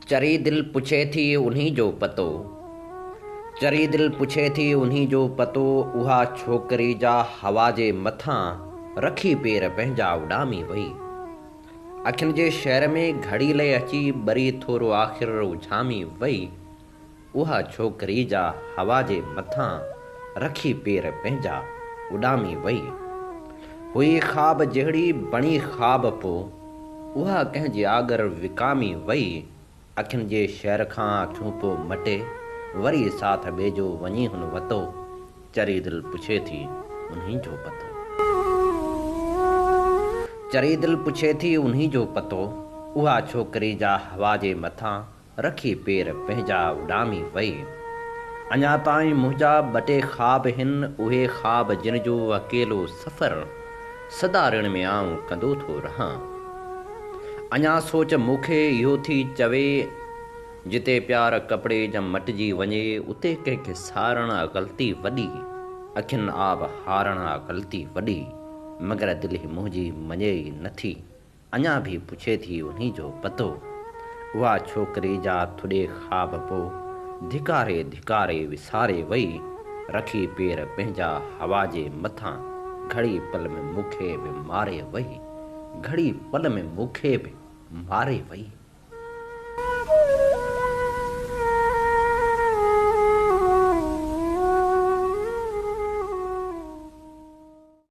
चरी दिल पुछे थी उन्हीं जो पतो। चरी दिल पुछे थी उन्हीं जो पतो। उहा छोकरी जा हवा जे मथां रखी पेर पंहिंजा उॾामी वई। अखियुनि जे शहर में घड़ी लई अची बरी थोरो आख़िर उछामी वई। उहा छोकरी जा हवा जे मथां रखी पेर पंहिंजा उॾामी वई। हुई ख़्वाब जहिड़ी बणी ख़्वाब पोइ उहा कंहिंजे आगर विकामी वई। अखियुनि जे शहर खां अखियूं पोइ मटे वरी साथ ॿिए जो वञी हुन वतो। चरी दिल पुछे थी उन्हीं जो पतो। चरी दिल पुछे थी उन्हीं जो पतो। उहा छोकरी जा हवा जे मथां रखी पेर पंहिंजा उॾामी वई। अञा ताईं मुंहिंजा ॿ टे ख़्वाब हिन, उहे ख़्वाब जिन जो अकेलो सफ़र सदा ऋण में आऊं कंदो थो रहां। अञा सोच मूंखे इहो थी चवे, जिते प्यार कपिड़े जा मटिजी वञे उते कंहिंखे सारण ग़लती वॾी। अखियुनि आब हारण ग़लती वॾी, मगर दिलि मुंहिंजी मञे ई नथी। अञा बि पुछे थी उन्हीं जो पतो। उहा छोकरी जा थुॾे ख़्वाब पोइ धिकारे धिकारे विसारे वई। रखी पेर पंहिंजा हवा जे मथां घड़ी पल में मूंखे बि मारे वई। घड़ी पल में मूंखे बि मारे वई।